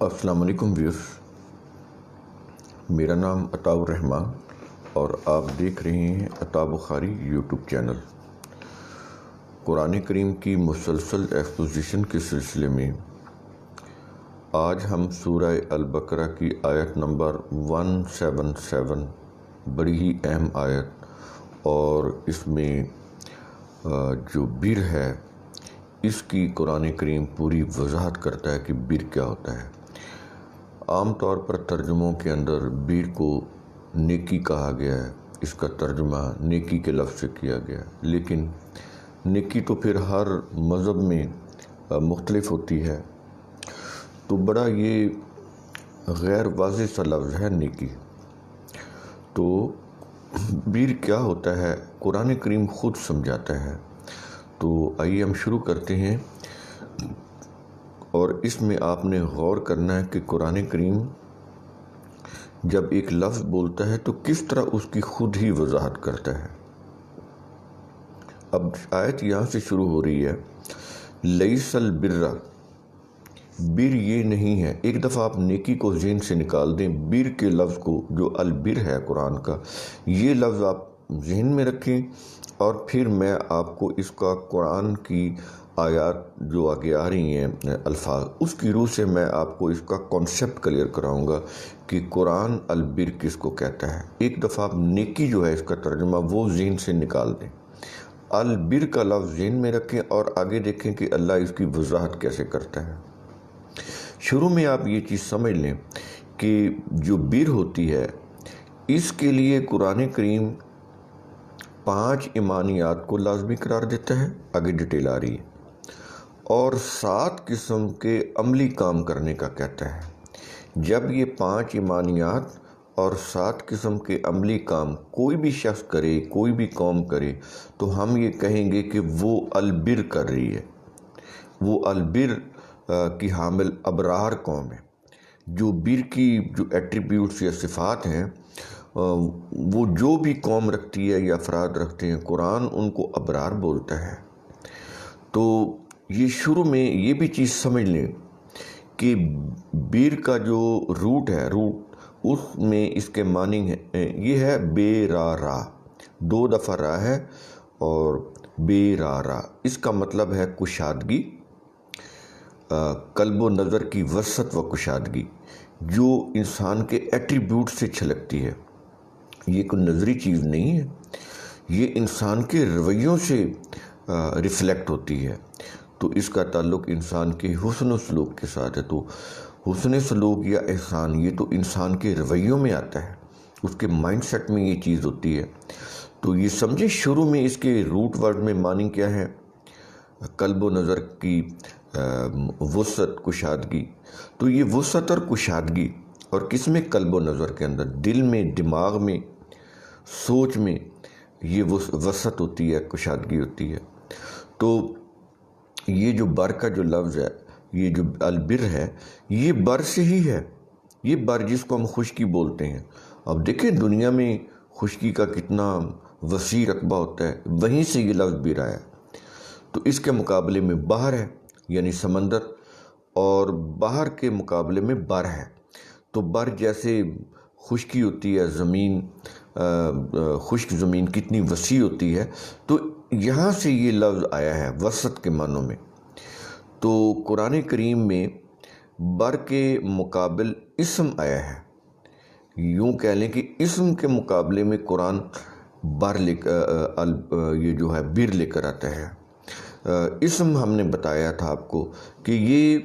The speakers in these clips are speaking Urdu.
السلام علیکم ویورز، میرا نام عطاء الرحمان اور آپ دیکھ رہے ہیں عطاء بخاری یوٹیوب چینل۔ قرآن کریم کی مسلسل ایکسپوزیشن کے سلسلے میں آج ہم سورہ البقرہ کی آیت نمبر 177، بڑی ہی اہم آیت، اور اس میں جو بر ہے اس کی قرآن کریم پوری وضاحت کرتا ہے کہ بر کیا ہوتا ہے۔ عام طور پر ترجموں کے اندر بر کو نیکی کہا گیا ہے، اس کا ترجمہ نیکی کے لفظ سے کیا گیا ہے، لیکن نیکی تو پھر ہر مذہب میں مختلف ہوتی ہے، تو بڑا یہ غیر واضح سا لفظ ہے نیکی۔ تو بر کیا ہوتا ہے قرآن کریم خود سمجھاتا ہے، تو آئیے ہم شروع کرتے ہیں۔ اور اس میں آپ نے غور کرنا ہے کہ قرآن کریم جب ایک لفظ بولتا ہے تو کس طرح اس کی خود ہی وضاحت کرتا ہے۔ اب آیت یہاں سے شروع ہو رہی ہے، لیس البر، بر یہ نہیں ہے۔ ایک دفعہ آپ نیکی کو ذہن سے نکال دیں، بر کے لفظ کو، جو البر ہے قرآن کا، یہ لفظ آپ ذہن میں رکھیں، اور پھر میں آپ کو اس کا قرآن کی آیات جو آگے آ رہی ہیں الفاظ، اس کی روح سے میں آپ کو اس کا کانسیپٹ کلیئر کراؤں گا کہ قرآن البر کس کو کہتا ہے۔ ایک دفعہ آپ نیکی جو ہے اس کا ترجمہ وہ ذہن سے نکال دیں، البر کا لفظ ذہن میں رکھیں، اور آگے دیکھیں کہ اللہ اس کی وضاحت کیسے کرتا ہے۔ شروع میں آپ یہ چیز سمجھ لیں کہ جو بر ہوتی ہے اس کے لیے قرآن کریم 5 ایمانیات کو لازمی قرار دیتا ہے، آگے ڈیٹیل آ رہی ہے، اور 7 قسم کے عملی کام کرنے کا کہتا ہے۔ جب یہ 5 ایمانیات اور 7 قسم کے عملی کام کوئی بھی شخص کرے، کوئی بھی قوم کرے، تو ہم یہ کہیں گے کہ وہ البر کر رہی ہے، وہ البر کی حامل ابرار قوم ہے۔ جو بر کی جو ایٹریبیوٹس یا صفات ہیں وہ جو بھی قوم رکھتی ہے یا افراد رکھتے ہیں، قرآن ان کو ابرار بولتا ہے۔ تو یہ شروع میں یہ بھی چیز سمجھ لیں کہ بر کا جو روٹ ہے، اس میں اس کے معنی ہے، یہ ہے بے را، 2 دفعہ را ہے، اور بے را، اس کا مطلب ہے کشادگی، قلب و نظر کی وسعت و کشادگی، جو انسان کے ایٹریبیوٹ سے چھلکتی ہے۔ یہ کوئی نظری چیز نہیں ہے، یہ انسان کے رویوں سے ریفلیکٹ ہوتی ہے۔ تو اس کا تعلق انسان کے حسن و سلوک کے ساتھ ہے۔ تو حسن سلوک یا احسان یہ تو انسان کے رویوں میں آتا ہے، اس کے مائنڈ سیٹ میں یہ چیز ہوتی ہے۔ تو یہ سمجھیں شروع میں اس کے روٹ ورڈ میں معنی کیا ہے، قلب و نظر کی وسعت، کشادگی۔ تو یہ وسعت اور کشادگی، اور کس میں؟ قلب و نظر کے اندر، دل میں، دماغ میں، سوچ میں یہ وسعت ہوتی ہے، کشادگی ہوتی ہے۔ تو یہ جو بر کا جو لفظ ہے، یہ جو البر ہے، یہ بر سے ہی ہے، یہ بر جس کو ہم خشکی بولتے ہیں۔ اب دیکھیں دنیا میں خشکی کا کتنا وسیع رقبہ ہوتا ہے، وہیں سے یہ لفظ بر آیا۔ تو اس کے مقابلے میں بحر ہے، یعنی سمندر، اور بحر کے مقابلے میں بر ہے۔ تو بر جیسے خشکی ہوتی ہے، زمین، خشک زمین کتنی وسیع ہوتی ہے، تو یہاں سے یہ لفظ آیا ہے وسعت کے معنوں میں۔ تو قرآن کریم میں بر کے مقابل اسم آیا ہے، یوں کہہ لیں کہ اسم کے مقابلے میں قرآن یہ جو ہے بر لے کر آتا ہے۔ اسم ہم نے بتایا تھا آپ کو کہ یہ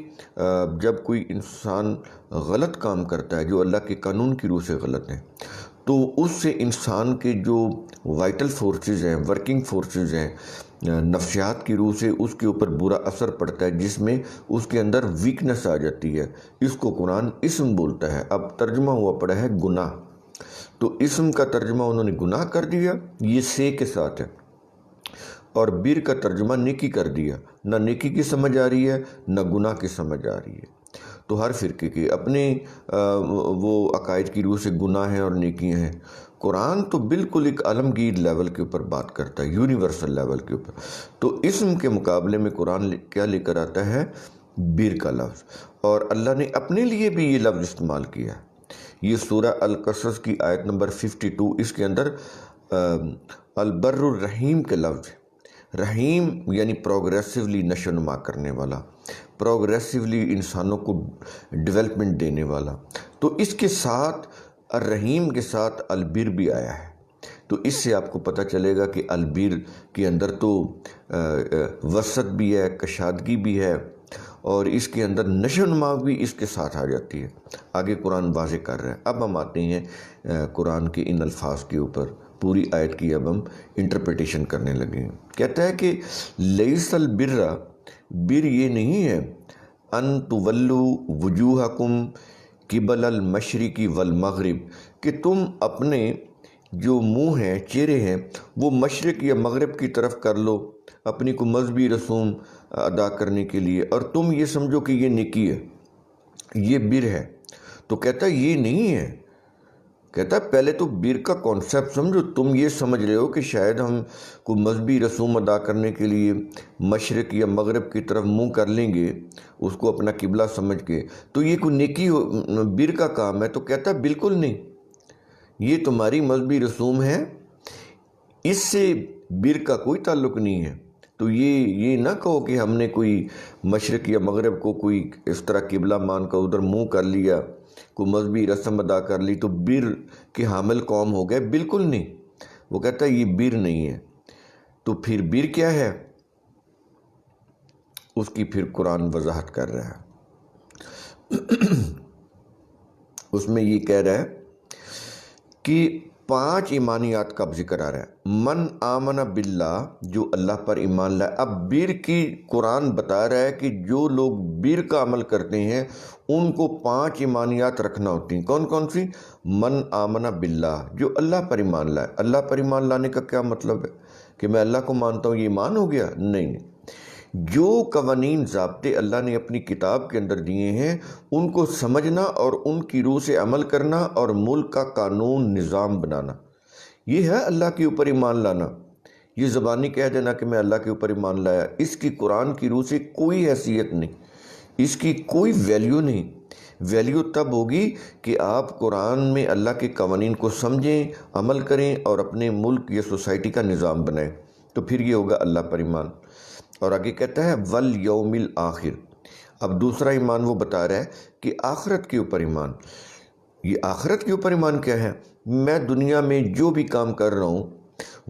جب کوئی انسان غلط کام کرتا ہے جو اللہ کے قانون کی روح سے غلط ہے، تو اس سے انسان کے جو وائٹل فورسز ہیں، ورکنگ فورسز ہیں، نفسیات کی روح سے اس کے اوپر برا اثر پڑتا ہے، جس میں اس کے اندر ویکنس آ جاتی ہے۔ اس کو قرآن اسم بولتا ہے۔ اب ترجمہ ہوا پڑا ہے گناہ، تو اسم کا ترجمہ انہوں نے گناہ کر دیا، یہ سے کے ساتھ ہے، اور بر کا ترجمہ نیکی کر دیا۔ نہ نیکی کی سمجھ آ رہی ہے، نہ گناہ کی سمجھ آ رہی ہے۔ تو ہر فرقے کے اپنے وہ عقائد کی روح سے گناہ ہیں اور نیکیاں ہیں۔ قرآن تو بالکل ایک عالمگیر لیول کے اوپر بات کرتا ہے، یونیورسل لیول کے اوپر۔ تو اسم کے مقابلے میں قرآن کیا لے کر آتا ہے؟ بیر کا لفظ، اور اللہ نے اپنے لیے بھی یہ لفظ استعمال کیا۔ یہ سورہ القصص کی آیت نمبر 52، اس کے اندر البر الرحیم کے لفظ ہے۔ رحیم یعنی پروگریسولی نشو نما کرنے والا، پروگریسولی انسانوں کو ڈیولپمنٹ دینے والا۔ تو اس کے ساتھ الرحیم کے ساتھ البر بھی آیا ہے، تو اس سے آپ کو پتہ چلے گا کہ البر کے اندر تو وسعت بھی ہے، کشادگی بھی ہے، اور اس کے اندر نشو و نما بھی اس کے ساتھ آ جاتی ہے۔ آگے قرآن واضح کر رہا ہے۔ اب ہم آتے ہیں قرآن کے ان الفاظ کے اوپر، پوری آیت کی اب ہم انٹرپریٹیشن کرنے لگے ہیں۔ کہتا ہے کہ لیس البر، بر یہ نہیں ہے، ان تولوا وجوہکم قبل المشرق والمغرب، کہ تم اپنے جو منہ ہیں، چہرے ہیں، وہ مشرق یا مغرب کی طرف کر لو اپنی کو مذہبی رسوم ادا کرنے کے لیے، اور تم یہ سمجھو کہ یہ نیکی ہے، یہ بر ہے۔ تو کہتا ہے یہ نہیں ہے، کہتا ہے پہلے تو بر کا کانسیپٹ سمجھو۔ تم یہ سمجھ رہے ہو کہ شاید ہم کو مذہبی رسوم ادا کرنے کے لیے مشرق یا مغرب کی طرف منہ کر لیں گے اس کو اپنا قبلہ سمجھ کے، تو یہ کوئی نیکی بر کا کام ہے۔ تو کہتا ہے بالکل نہیں، یہ تمہاری مذہبی رسوم ہے، اس سے بر کا کوئی تعلق نہیں ہے۔ تو یہ نہ کہو کہ ہم نے کوئی مشرق یا مغرب کو کوئی اس طرح قبلہ مان کر ادھر منہ کر لیا، کوئی مذہبی رسم ادا کر لی تو بر کے حامل قوم ہو گئے، بالکل نہیں۔ وہ کہتا ہے یہ بر نہیں ہے۔ تو پھر بر کیا ہے، اس کی پھر قرآن وضاحت کر رہا ہے۔ اس میں یہ کہہ رہا ہے کہ 5 ایمانیات کا ذکر آ رہا ہے۔ من آمن باللہ، جو اللہ پر ایمان لائے۔ اب بر کی قرآن بتا رہا ہے کہ جو لوگ بر کا عمل کرتے ہیں ان کو 5 ایمانیات رکھنا ہوتی ہیں۔ کون کون سی؟ من آمن باللہ، جو اللہ پر ایمان لائے۔ اللہ پر ایمان لانے کا کیا مطلب ہے کہ میں اللہ کو مانتا ہوں یہ ایمان ہو گیا؟ نہیں، جو قوانین ضابطے اللہ نے اپنی کتاب کے اندر دیے ہیں ان کو سمجھنا اور ان کی روح سے عمل کرنا اور ملک کا قانون نظام بنانا، یہ ہے اللہ کے اوپر ایمان لانا۔ یہ زبانی کہہ دینا کہ میں اللہ کے اوپر ایمان لایا، اس کی قرآن کی روح سے کوئی حیثیت نہیں، اس کی کوئی ویلیو نہیں۔ ویلیو تب ہوگی کہ آپ قرآن میں اللہ کے قوانین کو سمجھیں، عمل کریں اور اپنے ملک یا سوسائٹی کا نظام بنائیں، تو پھر یہ ہوگا اللہ پر ایمان۔ اور آگے کہتا ہے والیوم الآخر۔ اب دوسرا ایمان وہ بتا رہا ہے کہ آخرت کے اوپر ایمان۔ یہ آخرت کے اوپر ایمان کیا ہے؟ میں دنیا میں جو بھی کام کر رہا ہوں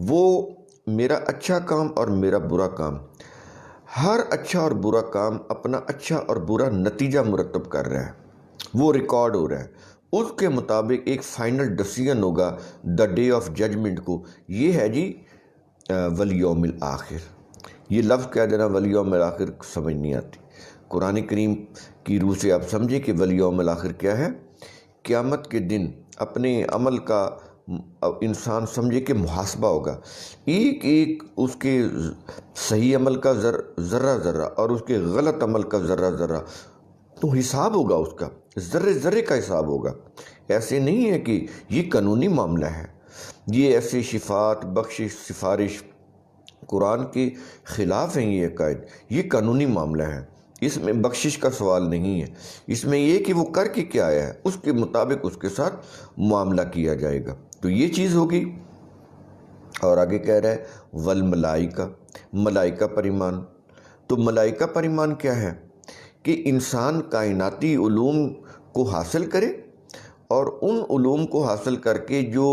وہ میرا اچھا کام اور میرا برا کام، ہر اچھا اور برا کام اپنا اچھا اور برا نتیجہ مرتب کر رہا ہے، وہ ریکارڈ ہو رہا ہے، اس کے مطابق ایک فائنل ڈیسیژن ہوگا دا ڈے آف ججمنٹ کو۔ یہ ہے جی والیوم الآخر۔ یہ لفظ کہہ دینا والیوم الآخر سمجھ نہیں آتی۔ قرآن کریم کی روح سے آپ سمجھیں کہ والیوم الآخر کیا ہے۔ قیامت کے دن اپنے عمل کا انسان سمجھے کہ محاسبہ ہوگا، ایک ایک اس کے صحیح عمل کا ذرہ ذرہ اور اس کے غلط عمل کا ذرہ ذرہ، تو حساب ہوگا، اس کا ذرے ذرے کا حساب ہوگا۔ ایسے نہیں ہے کہ یہ قانونی معاملہ ہے، یہ ایسے شفاعت، بخشش، سفارش قرآن کے خلاف ہیں، یہ عقائد، یہ قانونی معاملہ ہے، اس میں بخشش کا سوال نہیں ہے، اس میں یہ کہ وہ کر کے کیا آیا ہے اس کے مطابق اس کے ساتھ معاملہ کیا جائے گا، تو یہ چیز ہوگی۔ اور آگے کہہ رہا ہے والملائکہ، ملائکہ پر ایمان۔ تو ملائکہ پر ایمان کیا ہے کہ انسان کائناتی علوم کو حاصل کرے اور ان علوم کو حاصل کر کے جو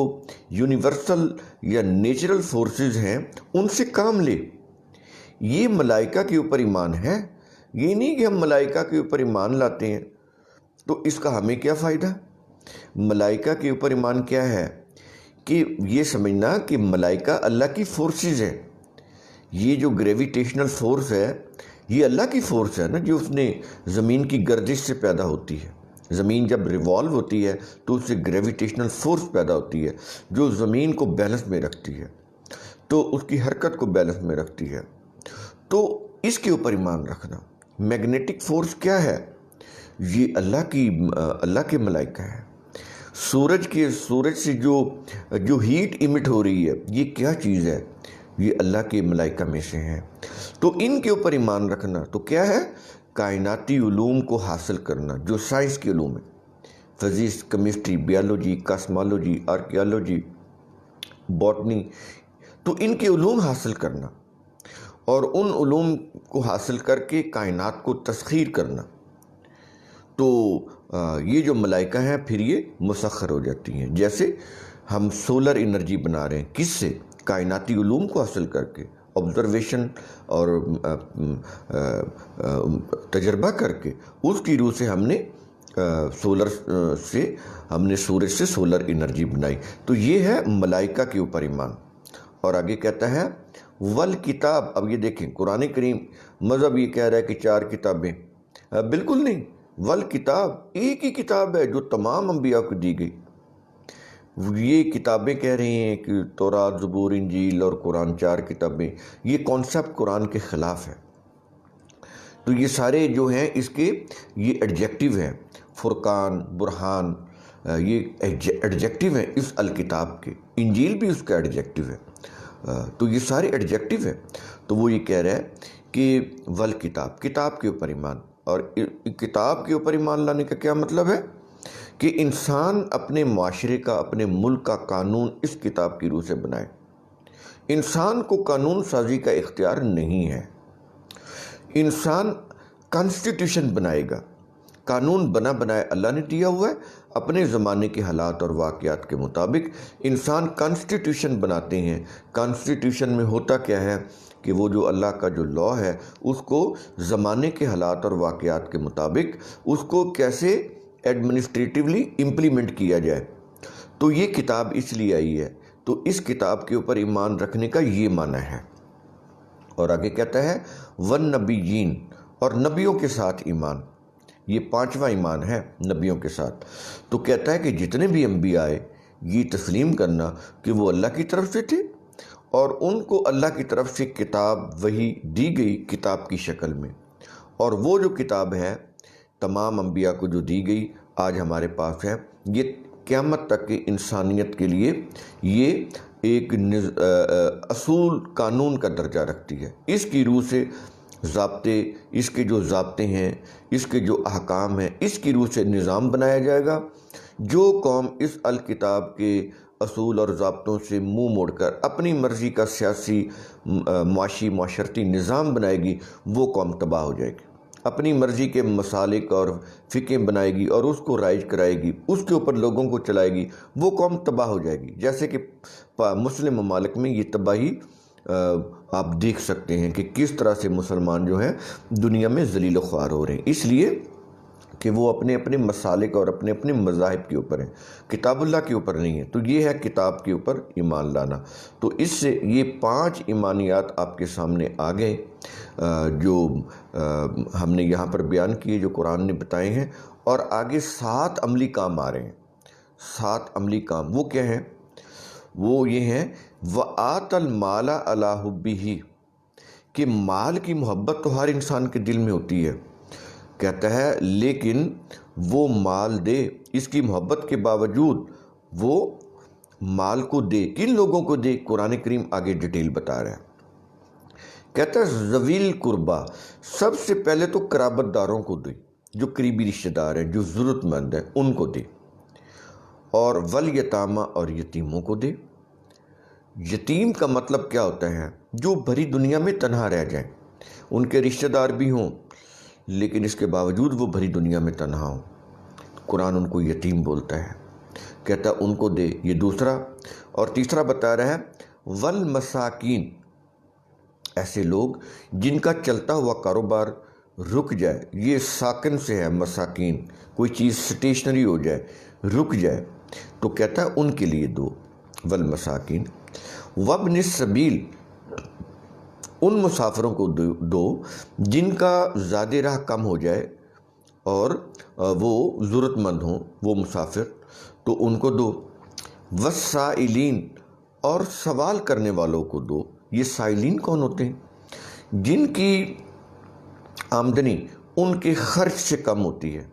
یونیورسل یا نیچرل فورسز ہیں ان سے کام لے۔ یہ ملائکہ کے اوپر ایمان ہے، یہ نہیں کہ ہم ملائکہ کے اوپر ایمان لاتے ہیں تو اس کا ہمیں کیا فائدہ۔ ملائکہ کے اوپر ایمان کیا ہے کہ یہ سمجھنا کہ ملائکہ اللہ کی فورسز ہیں۔ یہ جو گریویٹیشنل فورس ہے یہ اللہ کی فورس ہے نا، جو اس نے زمین کی گردش سے پیدا ہوتی ہے۔ زمین جب ریوالو ہوتی ہے تو اس سے گریویٹیشنل فورس پیدا ہوتی ہے جو زمین کو بیلنس میں رکھتی ہے، تو اس کی حرکت کو بیلنس میں رکھتی ہے۔ تو اس کے اوپر ایمان رکھنا۔ میگنیٹک فورس کیا ہے؟ یہ اللہ کے ملائکہ ہے۔ سورج سے جو ہیٹ ایمٹ ہو رہی ہے یہ کیا چیز ہے؟ یہ اللہ کے ملائکہ میں سے ہیں۔ تو ان کے اوپر ایمان رکھنا تو کیا ہے؟ کائناتی علوم کو حاصل کرنا، جو سائنس کے علوم ہیں، physics, chemistry, biology, cosmology, archaeology, botany, تو ان کے علوم حاصل کرنا اور ان علوم کو حاصل کر کے کائنات کو تسخیر کرنا، تو یہ جو ملائکہ ہیں پھر یہ مسخر ہو جاتی ہیں۔ جیسے ہم سولر انرجی بنا رہے ہیں، کس سے؟ کائناتی علوم کو حاصل کر کے، آبزرویشن اور تجربہ کر کے اس کی روح سے ہم نے سورج سے سولر انرجی بنائی۔ تو یہ ہے ملائکہ کے اوپر ایمان۔ اور آگے کہتا ہے والکتاب۔ اب یہ دیکھیں قرآن کریم مذہب یہ کہہ رہا ہے کہ 4 کتابیں، بالکل نہیں، والکتاب ایک ہی کتاب ہے جو تمام انبیاء کو دی گئی۔ یہ کتابیں کہہ رہے ہیں کہ تورات، زبور، انجیل اور قرآن 4 کتابیں، یہ کانسیپٹ قرآن کے خلاف ہے۔ تو یہ سارے جو ہیں اس کے یہ ایڈجیکٹیو ہیں، فرقان، برہان، یہ ایڈجیکٹیو ہیں اس الکتاب کے۔ انجیل بھی اس کا ایڈجیکٹیو ہے، تو یہ سارے ایڈجیکٹیو ہیں۔ تو وہ یہ کہہ رہا ہے کہ والکتاب، کتاب کے اوپر ایمان۔ اور کتاب کے اوپر ایمان لانے کا کیا مطلب ہے؟ کہ انسان اپنے معاشرے کا، اپنے ملک کا قانون اس کتاب کی روح سے بنائے۔ انسان کو قانون سازی کا اختیار نہیں ہے۔ انسان کانسٹیٹیوشن بنائے گا۔ قانون بنا بنائے اللہ نے دیا ہوا ہے، اپنے زمانے کے حالات اور واقعات کے مطابق انسان کانسٹیٹیوشن بناتے ہیں۔ کانسٹیٹیوشن میں ہوتا کیا ہے کہ وہ جو اللہ کا جو لا ہے اس کو زمانے کے حالات اور واقعات کے مطابق اس کو کیسے ایڈمنسٹریٹیولی امپلیمنٹ کیا جائے۔ تو یہ کتاب اس لیے آئی ہے، تو اس کتاب کے اوپر ایمان رکھنے کا یہ معنی ہے۔ اور آگے کہتا ہے والنبیین، اور نبیوں کے ساتھ ایمان۔ یہ 5واں ایمان ہے نبیوں کے ساتھ۔ تو کہتا ہے کہ جتنے بھی انبیاء آئے یہ تسلیم کرنا کہ وہ اللہ کی طرف سے تھے اور ان کو اللہ کی طرف سے کتاب وحی دی گئی کتاب کی شکل میں، اور وہ جو کتاب ہے تمام انبیاء کو جو دی گئی آج ہمارے پاس ہے، یہ قیامت تک کی انسانیت کے لیے یہ ایک اصول قانون کا درجہ رکھتی ہے۔ اس کی روح سے ضابطے، اس کے جو ضابطے ہیں، اس کے جو احکام ہیں، اس کی روح سے نظام بنایا جائے گا۔ جو قوم اس الکتاب کے اصول اور ضابطوں سے منہ موڑ کر اپنی مرضی کا سیاسی، معاشی، معاشرتی نظام بنائے گی، وہ قوم تباہ ہو جائے گی۔ اپنی مرضی کے مسالک اور فقہیں بنائے گی اور اس کو رائج کرائے گی، اس کے اوپر لوگوں کو چلائے گی، وہ قوم تباہ ہو جائے گی۔ جیسے کہ مسلم ممالک میں یہ تباہی آپ دیکھ سکتے ہیں کہ کس طرح سے مسلمان جو ہیں دنیا میں ذلیل و خوار ہو رہے ہیں، اس لیے کہ وہ اپنے اپنے مسالک اور اپنے اپنے مذاہب کے اوپر ہیں، کتاب اللہ کے اوپر نہیں ہے۔ تو یہ ہے کتاب کے اوپر ایمان لانا۔ تو اس سے یہ 5 ایمانیات آپ کے سامنے آ گئے جو ہم نے یہاں پر بیان کیے، جو قرآن نے بتائے ہیں۔ اور آگے 7 عملی کام آ رہے ہیں۔ 7 عملی کام وہ کیا ہیں؟ وہ یہ ہیں وَآتَ الْمَالَ عَلَىٰ حُبِّهِ، کہ مال کی محبت تو ہر انسان کے دل میں ہوتی ہے۔ کہتا ہے لیکن وہ مال دے، اس کی محبت کے باوجود وہ مال کو دے۔ کن لوگوں کو دے؟ قرآن کریم آگے ڈیٹیل بتا رہا ہے۔ کہتا ہے ذوی القربیٰ، سب سے پہلے تو قرابت داروں کو دے، جو قریبی رشتہ دار ہیں، جو ضرورت مند ہیں، ان کو دے۔ اور والیتامى، اور یتیموں کو دے۔ یتیم کا مطلب کیا ہوتا ہے؟ جو بھری دنیا میں تنہا رہ جائیں، ان کے رشتہ دار بھی ہوں لیکن اس کے باوجود وہ بھری دنیا میں تنہا ہوں، قرآن ان کو یتیم بولتا ہے۔ کہتا ہے ان کو دے، یہ دوسرا۔ اور تیسرا بتا رہا ہے والمساکین، ایسے لوگ جن کا چلتا ہوا کاروبار رک جائے، یہ ساکن سے ہے مساکین، کوئی چیز سٹیشنری ہو جائے، رک جائے، تو کہتا ہے ان کے لیے دو، والمساکین۔ وابن السبیل، ان مسافروں کو دو جن کا زاد راہ کم ہو جائے اور وہ ضرورت مند ہوں، وہ مسافر، تو ان کو دو۔ والسائلین، اور سوال کرنے والوں کو دو۔ یہ سائلین کون ہوتے ہیں؟ جن کی آمدنی ان کے خرچ سے کم ہوتی ہے،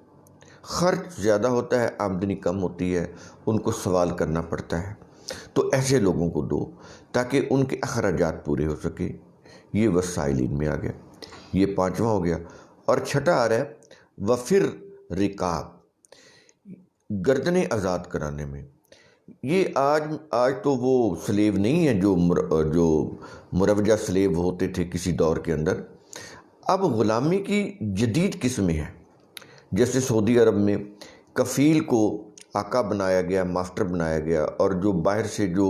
خرچ زیادہ ہوتا ہے، آمدنی کم ہوتی ہے، ان کو سوال کرنا پڑتا ہے، تو ایسے لوگوں کو دو تاکہ ان کے اخراجات پورے ہو سکے۔ یہ وسائلین میں آ گیا، یہ 5واں ہو گیا۔ اور چھٹا آ رہا ہے وفر رکاب، گردنیں آزاد کرانے میں۔ یہ آج تو وہ سلیو نہیں ہے جو مروجہ سلیو ہوتے تھے کسی دور کے اندر، اب غلامی کی جدید قسمیں ہیں۔ جیسے سعودی عرب میں کفیل کو آقا بنایا گیا، ماسٹر بنایا گیا، اور جو باہر سے جو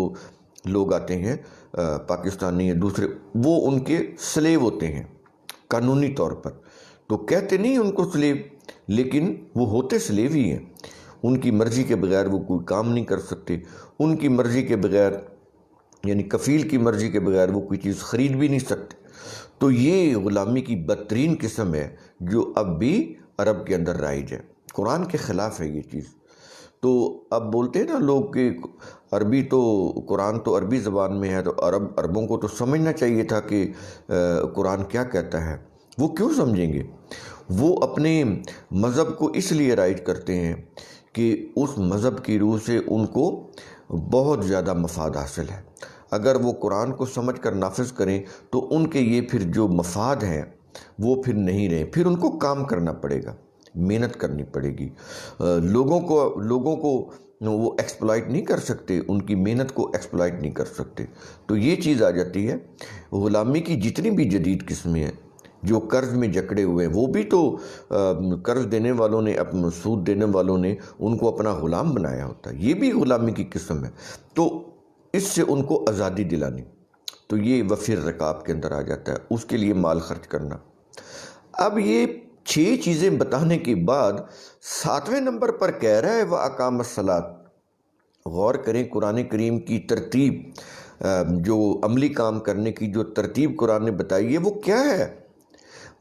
لوگ آتے ہیں پاکستانی یا دوسرے، وہ ان کے سلیو ہوتے ہیں قانونی طور پر۔ تو کہتے نہیں ان کو سلیو، لیکن وہ ہوتے سلیو ہی ہیں۔ ان کی مرضی کے بغیر وہ کوئی کام نہیں کر سکتے، ان کی مرضی کے بغیر، یعنی کفیل کی مرضی کے بغیر وہ کوئی چیز خرید بھی نہیں سکتے۔ تو یہ غلامی کی بدترین قسم ہے جو اب بھی عرب کے اندر رائج ہے، قرآن کے خلاف ہے یہ چیز۔ تو اب بولتے ہیں نا لوگ کہ عربی تو قرآن تو عربی زبان میں ہے، تو عربوں کو تو سمجھنا چاہیے تھا کہ قرآن کیا کہتا ہے۔ وہ کیوں سمجھیں گے؟ وہ اپنے مذہب کو اس لیے رائج کرتے ہیں کہ اس مذہب کی روح سے ان کو بہت زیادہ مفاد حاصل ہے۔ اگر وہ قرآن کو سمجھ کر نافذ کریں تو ان کے یہ پھر جو مفاد ہیں وہ پھر نہیں رہے، پھر ان کو کام کرنا پڑے گا، محنت کرنی پڑے گی۔ لوگوں کو وہ ایکسپلائٹ نہیں کر سکتے، ان کی محنت کو ایکسپلائٹ نہیں کر سکتے۔ تو یہ چیز آ جاتی ہے۔ غلامی کی جتنی بھی جدید قسمیں ہیں، جو قرض میں جکڑے ہوئے ہیں، وہ بھی تو قرض دینے والوں نے، سود دینے والوں نے ان کو اپنا غلام بنایا ہوتا ہے، یہ بھی غلامی کی قسم ہے۔ تو اس سے ان کو آزادی دلانی، تو یہ وفر رکاب کے اندر آ جاتا ہے، اس کے لیے مال خرچ کرنا۔ اب یہ 6 چیزیں بتانے کے بعد 7ویں نمبر پر کہہ رہا ہے وَأَقَامَ الصَّلَاةَ۔ غور کریں قرآن کریم کی ترتیب، جو عملی کام کرنے کی جو ترتیب قرآن نے بتائی ہے وہ کیا ہے؟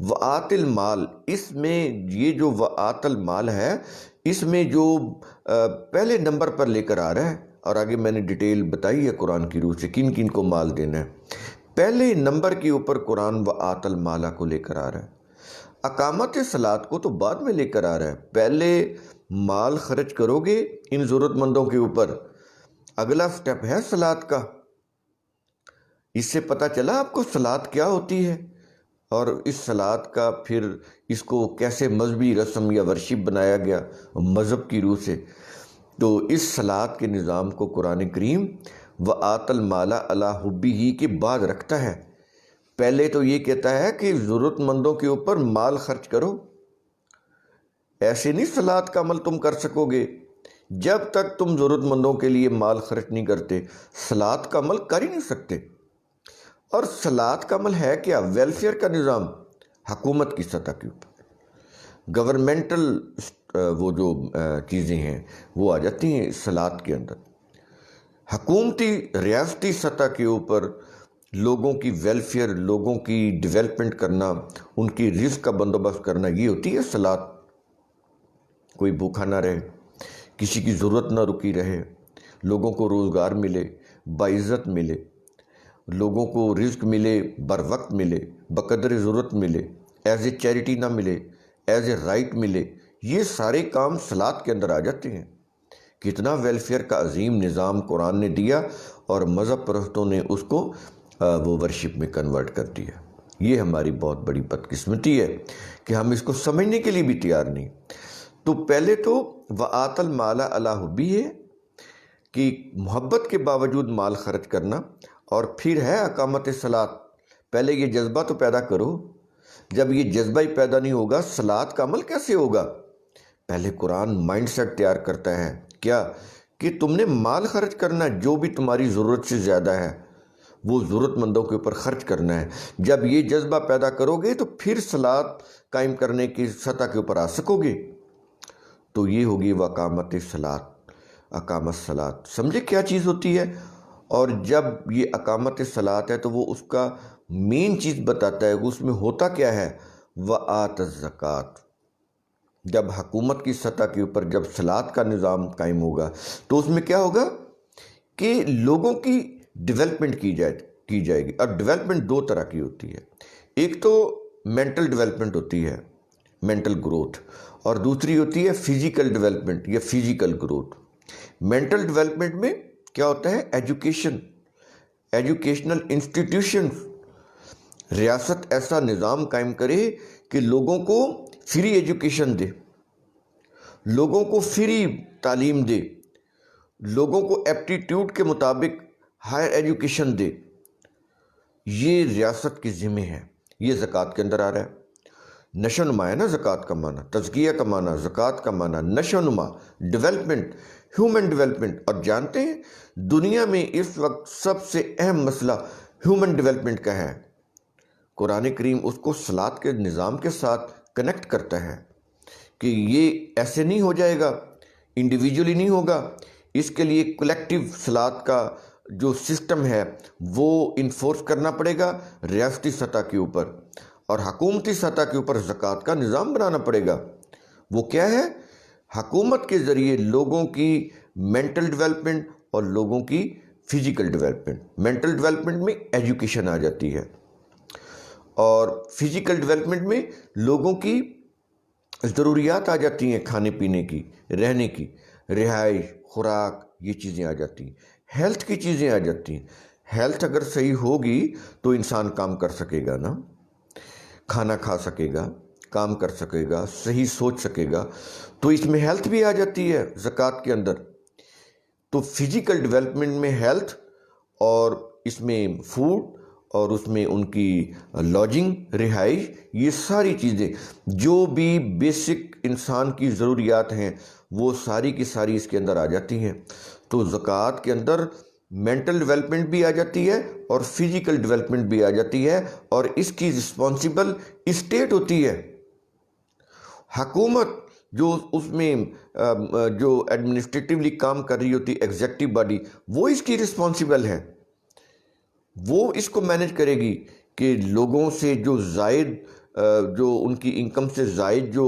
وَآتِ الْمَال، اس میں یہ جو وَآتِ الْمَال ہے، اس میں جو پہلے نمبر پر لے کر آ رہا ہے، اور آگے میں نے ڈیٹیل بتائی ہے قرآن کی روح سے کن کن کو مال دینا ہے۔ پہلے نمبر کے اوپر قرآن وَآتِ الْمَالَ کو لے کر آ رہا ہے، اقامت صلاۃ کو تو بعد میں لے کر آ رہا ہے۔ پہلے مال خرچ کرو گے ان ضرورت مندوں کے اوپر، اگلا سٹیپ ہے صلاۃ کا۔ اس سے پتہ چلا آپ کو صلاۃ کیا ہوتی ہے، اور اس صلاۃ کا پھر اس کو کیسے مذہبی رسم یا ورشپ بنایا گیا مذہب کی روح سے۔ تو اس صلاۃ کے نظام کو قرآن کریم وَآتَ الْمَالَ عَلَىٰ حُبِّهِ کے بعد رکھتا ہے۔ پہلے تو یہ کہتا ہے کہ ضرورت مندوں کے اوپر مال خرچ کرو، ایسے نہیں صلاۃ کا عمل تم کر سکو گے جب تک تم ضرورت مندوں کے لیے مال خرچ نہیں کرتے، صلاۃ کا عمل کر ہی نہیں سکتے۔ اور صلاۃ کا عمل ہے کیا؟ ویلفیئر کا نظام، حکومت کی سطح کے اوپر گورنمنٹل وہ جو چیزیں ہیں وہ آ جاتی ہیں صلاۃ کے اندر۔ حکومتی ریاستی سطح کے اوپر لوگوں کی ویلفیئر، لوگوں کی ڈیولپمنٹ کرنا، ان کی رزق کا بندوبست کرنا، یہ ہوتی ہے صلاۃ۔ کوئی بھوکا نہ رہے، کسی کی ضرورت نہ رکی رہے، لوگوں کو روزگار ملے، باعزت ملے، لوگوں کو رزق ملے، بر وقت ملے، بقدر ضرورت ملے، ایز اے چیریٹی نہ ملے، ایز اے رائٹ ملے۔ یہ سارے کام صلاۃ کے اندر آ جاتے ہیں۔ کتنا ویلفیئر کا عظیم نظام قرآن نے دیا، اور مذہب پرستوں نے اس کو وہ ورشپ میں کنورٹ کر دیا۔ یہ ہماری بہت بڑی بدقسمتی ہے کہ ہم اس کو سمجھنے کے لیے بھی تیار نہیں۔ تو پہلے تو وَآتَ الْمَالَ عَلَىٰ حُبِّهِ ہے کہ محبت کے باوجود مال خرچ کرنا، اور پھر ہے اقامت صلاۃ۔ پہلے یہ جذبہ تو پیدا کرو، جب یہ جذبہ ہی پیدا نہیں ہوگا صلاۃ کا عمل کیسے ہوگا؟ پہلے قرآن مائنڈ سیٹ تیار کرتا ہے کیا کہ تم نے مال خرچ کرنا، جو بھی تمہاری ضرورت سے زیادہ ہے وہ ضرورت مندوں کے اوپر خرچ کرنا ہے۔ جب یہ جذبہ پیدا کرو گے تو پھر صلاۃ قائم کرنے کی سطح کے اوپر آ سکو گے۔ تو یہ ہوگی وَاقامت صلاۃ، اقامت صلاۃ۔ سمجھے کیا چیز ہوتی ہے؟ اور جب یہ اقامت صلاۃ ہے تو وہ اس کا مین چیز بتاتا ہے، اس میں ہوتا کیا ہے؟ وَآتَ الزَّکَاۃ۔ جب حکومت کی سطح کے اوپر جب صلاۃ کا نظام قائم ہوگا تو اس میں کیا ہوگا کہ لوگوں کی ڈیولپمنٹ کی جائے گی۔ اور ڈیولپمنٹ 2 طرح کی ہوتی ہے، ایک تو مینٹل ڈیولپمنٹ ہوتی ہے، مینٹل گروتھ، اور دوسری ہوتی ہے فزیکل ڈیولپمنٹ یا فزیکل گروتھ۔ مینٹل ڈیولپمنٹ میں کیا ہوتا ہے؟ ایجوکیشنل انسٹیٹیوشنز، ریاست ایسا نظام قائم کرے کہ لوگوں کو فری ایجوکیشن دے، لوگوں کو فری تعلیم دے، لوگوں کو ایپٹیٹیوڈ کے مطابق ہائر ایجوکیشن دے، یہ ریاست کی ذمہ ہے۔ یہ زکوٰۃ کے اندر آ رہا ہے۔ نشو نما ہے نا زکوٰۃ کا معنی، تزکیہ کا معنی، زکوٰۃ کا معنی نشو نما، ڈیولپمنٹ، ہیومن ڈیولپمنٹ۔ اور جانتے ہیں دنیا میں اس وقت سب سے اہم مسئلہ ہیومن ڈیولپمنٹ کا ہے۔ قرآن کریم اس کو صلاۃ کے نظام کے ساتھ کنیکٹ کرتا ہے کہ یہ ایسے نہیں ہو جائے گا، انڈیویجولی نہیں ہوگا، اس کے لیے کلیکٹیو صلاۃ کا جو سسٹم ہے وہ انفورس کرنا پڑے گا ریاستی سطح کے اوپر، اور حکومتی سطح کے اوپر زکوٰۃ کا نظام بنانا پڑے گا۔ وہ کیا ہے؟ حکومت کے ذریعے لوگوں کی مینٹل ڈیولپمنٹ اور لوگوں کی فزیکل ڈیولپمنٹ۔ مینٹل ڈیولپمنٹ میں ایجوکیشن آ جاتی ہے، اور فزیکل ڈیولپمنٹ میں لوگوں کی ضروریات آ جاتی ہیں، کھانے پینے کی، رہنے کی، رہائش، خوراک، یہ چیزیں آ جاتی ہیں، ہیلتھ کی چیزیں آ جاتی ہیں۔ ہیلتھ اگر صحیح ہوگی تو انسان کام کر سکے گا نا، کھانا کھا سکے گا، کام کر سکے گا، صحیح سوچ سکے گا، تو اس میں ہیلتھ بھی آ جاتی ہے زکوٰۃ کے اندر۔ تو فزیکل ڈیولپمنٹ میں ہیلتھ، اور اس میں فوڈ، اور اس میں ان کی لاڈجنگ، رہائش، یہ ساری چیزیں جو بھی بیسک انسان کی ضروریات ہیں وہ ساری کی ساری اس کے اندر آ جاتی ہیں۔ تو زکوٰۃ کے اندر مینٹل ڈیولپمنٹ بھی آ جاتی ہے اور فزیکل ڈیولپمنٹ بھی آ جاتی ہے، اور اس کی رسپانسبل اسٹیٹ ہوتی ہے۔ حکومت جو اس میں جو ایڈمنسٹریٹیولی کام کر رہی ہوتی ہے، ایگزیکٹو باڈی، وہ اس کی رسپانسبل ہے، وہ اس کو مینیج کرے گی کہ لوگوں سے جو زائد جو ان کی انکم سے زائد جو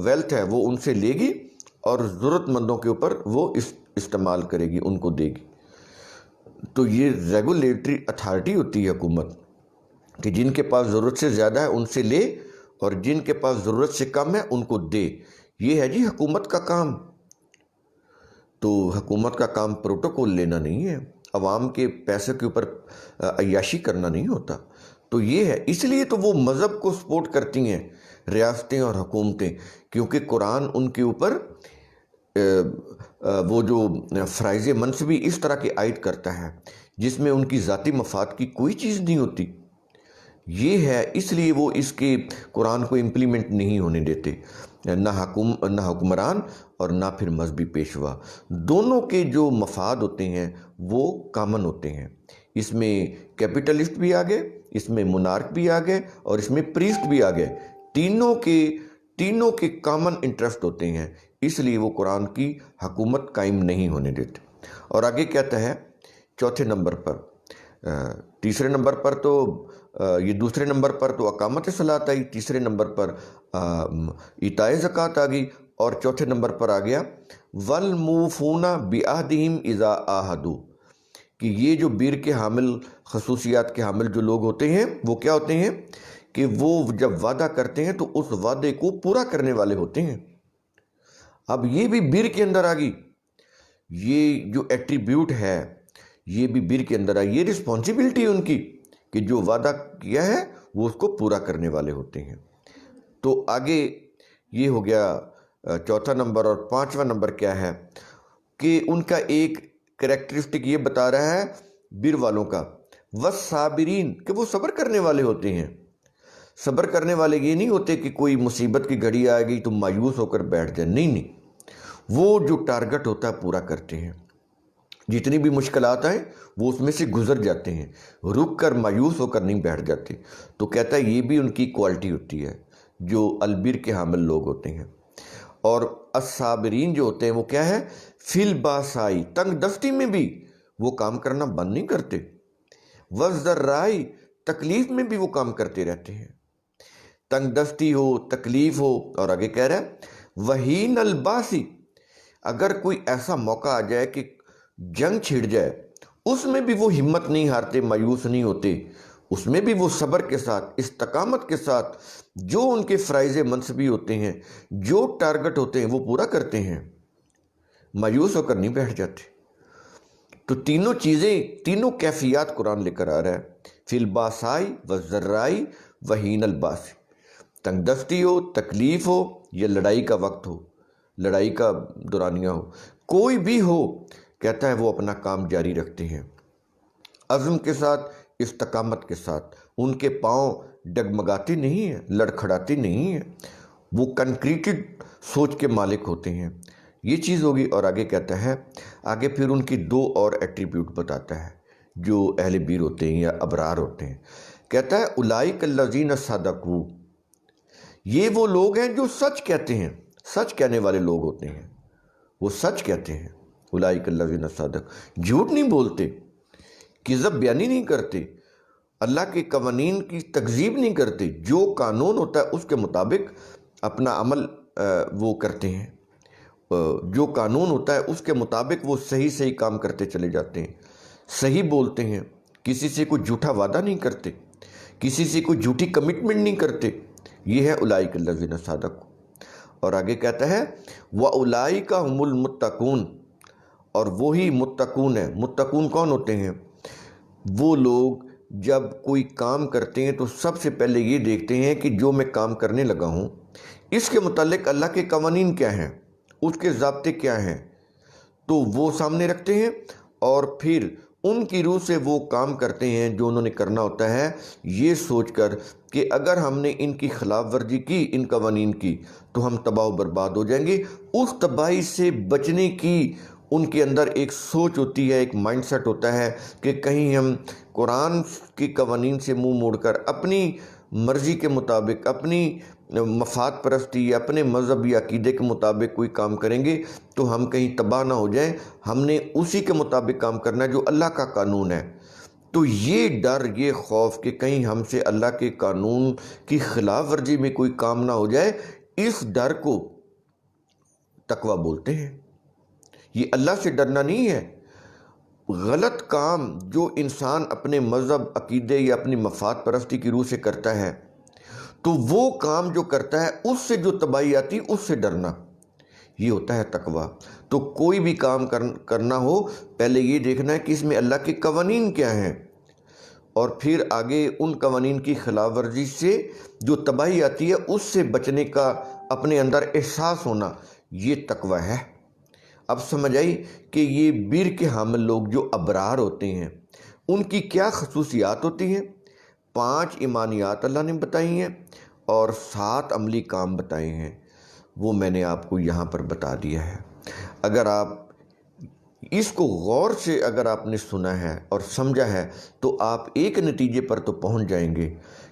ویلتھ ہے وہ ان سے لے گی، اور ضرورت مندوں کے اوپر وہ استعمال کرے گی، ان کو دے گی۔ تو یہ ریگولیٹری اتھارٹی ہوتی ہے حکومت، کہ جن کے پاس ضرورت سے زیادہ ہے ان سے لے، اور جن کے پاس ضرورت سے کم ہے ان کو دے۔ یہ ہے جی حکومت کا کام۔ تو حکومت کا کام پروٹوکول لینا نہیں ہے، عوام کے پیسے کے اوپر عیاشی کرنا نہیں ہوتا۔ تو یہ ہے، اس لیے تو وہ مذہب کو سپورٹ کرتی ہیں ریاستیں اور حکومتیں، کیونکہ قرآن ان کے اوپر وہ جو فرائض منصبی اس طرح کی عائد کرتا ہے جس میں ان کی ذاتی مفاد کی کوئی چیز نہیں ہوتی۔ یہ ہے، اس لیے وہ اس کے قرآن کو امپلیمنٹ نہیں ہونے دیتے، نہ حکمران اور نہ پھر مذہبی پیشوا۔ دونوں کے جو مفاد ہوتے ہیں وہ کامن ہوتے ہیں۔ اس میں کیپٹلسٹ بھی آ گئے، اس میں منارک بھی آ گئے، اور اس میں پریسٹ بھی آ گئے۔ تینوں کے کامن انٹرسٹ ہوتے ہیں، اس لیے وہ قرآن کی حکومت قائم نہیں ہونے دیتے۔ اور آگے کہتا ہے چوتھے نمبر پر، تیسرے نمبر پر تو یہ دوسرے نمبر پر تو اقامت صلاۃ آئی، تیسرے نمبر پر ایتاء زکوٰۃ آ گئی، اور چوتھے نمبر پر آ گیا والموفون بعہدہم اذا عاہدوا، کہ یہ جو بیر کے حامل، خصوصیات کے حامل جو لوگ ہوتے ہیں وہ کیا ہوتے ہیں کہ وہ جب وعدہ کرتے ہیں تو اس وعدے کو پورا کرنے والے ہوتے ہیں۔ اب یہ بھی بیر کے اندر آ گئی، یہ جو ایٹریبیوٹ ہے یہ بھی بیر کے اندر آئی، یہ رسپانسبلٹی ان کی کہ جو وعدہ کیا ہے وہ اس کو پورا کرنے والے ہوتے ہیں۔ تو آگے یہ ہو گیا چوتھا نمبر، اور پانچواں نمبر کیا ہے کہ ان کا ایک کریکٹرسٹک یہ بتا رہا ہے بیر والوں کا، والصابرین، کہ وہ صبر کرنے والے ہوتے ہیں۔ صبر کرنے والے یہ نہیں ہوتے کہ کوئی مصیبت کی گھڑی آ گئی تو مایوس ہو کر بیٹھ جائیں، نہیں، وہ جو ٹارگٹ ہوتا ہے پورا کرتے ہیں۔ جتنی بھی مشکلات آئیں وہ اس میں سے گزر جاتے ہیں، رک کر مایوس ہو کر نہیں بیٹھ جاتے۔ تو کہتا ہے یہ بھی ان کی کوالٹی ہوتی ہے جو البر کے حامل لوگ ہوتے ہیں۔ اور الصابرین جو ہوتے ہیں وہ کیا ہے؟ فی الباسائی، تنگ دستی میں بھی وہ کام کرنا بند نہیں کرتے، والضرائی، تکلیف میں بھی وہ کام کرتے رہتے ہیں، تنگ دستی ہو، تکلیف ہو۔ اور آگے کہہ رہا ہے وحین الباسی، اگر کوئی ایسا موقع آ جائے کہ جنگ چھڑ جائے اس میں بھی وہ ہمت نہیں ہارتے، مایوس نہیں ہوتے، اس میں بھی وہ صبر کے ساتھ، استقامت کے ساتھ جو ان کے فرائض منصبی ہوتے ہیں، جو ٹارگٹ ہوتے ہیں وہ پورا کرتے ہیں، مایوس ہو کر نہیں بیٹھ جاتے۔ تو تینوں چیزیں، تینوں کیفیات قرآن لے کر آ رہا ہے، فی الباسائی والضرائی وحین الباسی، تنگ دستی ہو، تکلیف ہو یا لڑائی کا وقت ہو، لڑائی کا دورانیہ ہو، کوئی بھی ہو، کہتا ہے وہ اپنا کام جاری رکھتے ہیں عزم کے ساتھ، استقامت کے ساتھ۔ ان کے پاؤں ڈگمگاتے نہیں ہیں، لڑکھڑاتے نہیں ہیں، وہ کنکریٹڈ سوچ کے مالک ہوتے ہیں۔ یہ چیز ہوگی۔ اور آگے کہتا ہے، آگے پھر ان کی دو اور ایٹریبیوٹ بتاتا ہے جو اہل بیر ہوتے ہیں یا ابرار ہوتے ہیں۔ کہتا ہے اولئک الذین صدقوا، یہ وہ لوگ ہیں جو سچ کہتے ہیں، سچ کہنے والے لوگ ہوتے ہیں، وہ سچ کہتے ہیں۔ اولئک الذین صدقوا، جھوٹ نہیں بولتے، کذب بیانی نہیں کرتے، اللہ کے قوانین کی تکذیب نہیں کرتے، جو قانون ہوتا ہے اس کے مطابق اپنا عمل وہ کرتے ہیں، جو قانون ہوتا ہے اس کے مطابق وہ صحیح صحیح کام کرتے چلے جاتے ہیں، صحیح بولتے ہیں، کسی سے کوئی جھوٹا وعدہ نہیں کرتے، کسی سے کوئی جھوٹی کمٹمنٹ نہیں کرتے۔ یہ ہے اولئک الذین صدقوا۔ اور آگے کہتا ہے وَأُولَئِكَ هُمُ الْمُتَّقُونَ، اور وہی متقون ہیں۔ متقون کون ہوتے ہیں؟ وہ لوگ جب کوئی کام کرتے ہیں تو سب سے پہلے یہ دیکھتے ہیں کہ جو میں کام کرنے لگا ہوں اس کے متعلق اللہ کے قوانین کیا ہیں، اس کے ضابطے کیا ہیں، تو وہ سامنے رکھتے ہیں اور پھر ان کی روح سے وہ کام کرتے ہیں جو انہوں نے کرنا ہوتا ہے، یہ سوچ کر کہ اگر ہم نے ان کی خلاف ورزی کی، ان قوانین کی، تو ہم تباہ و برباد ہو جائیں گے۔ اس تباہی سے بچنے کی ان کے اندر ایک سوچ ہوتی ہے، ایک مائنڈ سیٹ ہوتا ہے کہ کہیں ہم قرآن کی قوانین سے منہ موڑ کر اپنی مرضی کے مطابق، اپنی مفاد پرستی یا اپنے مذہب یا عقیدے کے مطابق کوئی کام کریں گے تو ہم کہیں تباہ نہ ہو جائیں۔ ہم نے اسی کے مطابق کام کرنا ہے جو اللہ کا قانون ہے۔ تو یہ ڈر، یہ خوف کہ کہیں ہم سے اللہ کے قانون کی خلاف ورزی میں کوئی کام نہ ہو جائے، اس ڈر کو تقویٰ بولتے ہیں۔ یہ اللہ سے ڈرنا نہیں ہے۔ غلط کام جو انسان اپنے مذہب، عقیدے یا اپنی مفاد پرستی کی روح سے کرتا ہے، تو وہ کام جو کرتا ہے اس سے جو تباہی آتی اس سے ڈرنا، یہ ہوتا ہے تقویٰ۔ تو کوئی بھی کام کرنا ہو، پہلے یہ دیکھنا ہے کہ اس میں اللہ کے قوانین کیا ہیں، اور پھر آگے ان قوانین کی خلاف ورزی سے جو تباہی آتی ہے اس سے بچنے کا اپنے اندر احساس ہونا، یہ تقویٰ ہے۔ اب سمجھ آئی کہ یہ بر کے حامل لوگ جو ابرار ہوتے ہیں ان کی کیا خصوصیات ہوتی ہیں۔ 5 ایمانیات اللہ نے بتائی ہیں اور 7 عملی کام بتائے ہیں، وہ میں نے آپ کو یہاں پر بتا دیا ہے۔ اگر آپ اس کو غور سے اگر آپ نے سنا ہے اور سمجھا ہے تو آپ ایک نتیجے پر تو پہنچ جائیں گے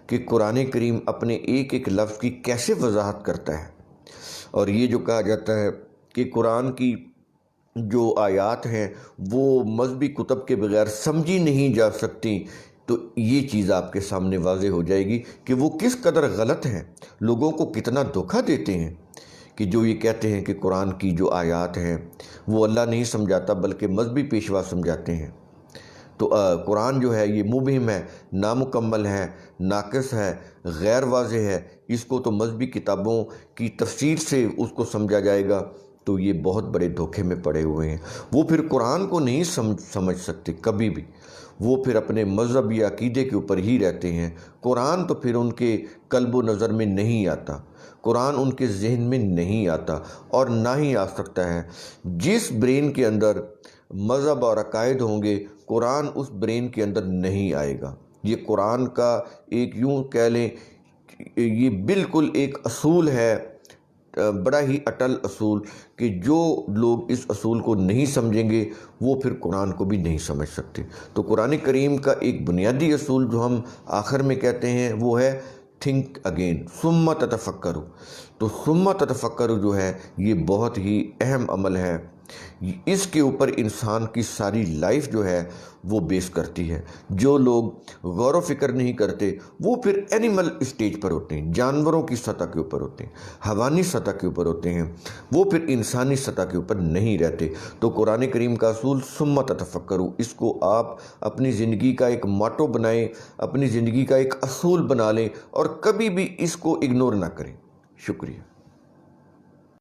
کہ قرآن کریم اپنے ایک ایک لفظ کی کیسے وضاحت کرتا ہے۔ اور یہ جو کہا جاتا ہے کہ قرآن کی جو آیات ہیں وہ مذہبی کتب کے بغیر سمجھی نہیں جا سکتی، تو یہ چیز آپ کے سامنے واضح ہو جائے گی کہ وہ کس قدر غلط ہیں، لوگوں کو کتنا دھوکہ دیتے ہیں کہ جو یہ کہتے ہیں کہ قرآن کی جو آیات ہیں وہ اللہ نہیں سمجھاتا بلکہ مذہبی پیشوا سمجھاتے ہیں۔ تو قرآن جو ہے یہ مبہم ہے، نامکمل ہے، ناقص ہے، غیر واضح ہے، اس کو تو مذہبی کتابوں کی تفسیر سے اس کو سمجھا جائے گا، تو یہ بہت بڑے دھوکے میں پڑے ہوئے ہیں۔ وہ پھر قرآن کو نہیں سمجھ سکتے کبھی بھی، وہ پھر اپنے مذہب یا عقیدے کے اوپر ہی رہتے ہیں۔ قرآن تو پھر ان کے قلب و نظر میں نہیں آتا، قرآن ان کے ذہن میں نہیں آتا اور نہ ہی آ سکتا ہے۔ جس برین کے اندر مذہب اور عقائد ہوں گے قرآن اس برین کے اندر نہیں آئے گا۔ یہ قرآن کا ایک یوں کہہ لیں، یہ بالکل ایک اصول ہے، بڑا ہی اٹل اصول، کہ جو لوگ اس اصول کو نہیں سمجھیں گے وہ پھر قرآن کو بھی نہیں سمجھ سکتے۔ تو قرآن کریم کا ایک بنیادی اصول جو ہم آخر میں کہتے ہیں وہ ہے تھنک اگین ثم تتفکروا۔ تو ثم تتفکروا جو ہے یہ بہت ہی اہم عمل ہے، اس کے اوپر انسان کی ساری لائف جو ہے وہ بیس کرتی ہے۔ جو لوگ غور و فکر نہیں کرتے وہ پھر اینیمل اسٹیج پر ہوتے ہیں، جانوروں کی سطح کے اوپر ہوتے ہیں، حیوانی سطح کے اوپر ہوتے ہیں، وہ پھر انسانی سطح کے اوپر نہیں رہتے۔ تو قرآن کریم کا اصول ثم تتفکروا، اس کو آپ اپنی زندگی کا ایک ماٹو بنائیں، اپنی زندگی کا ایک اصول بنا لیں اور کبھی بھی اس کو اگنور نہ کریں۔ شکریہ۔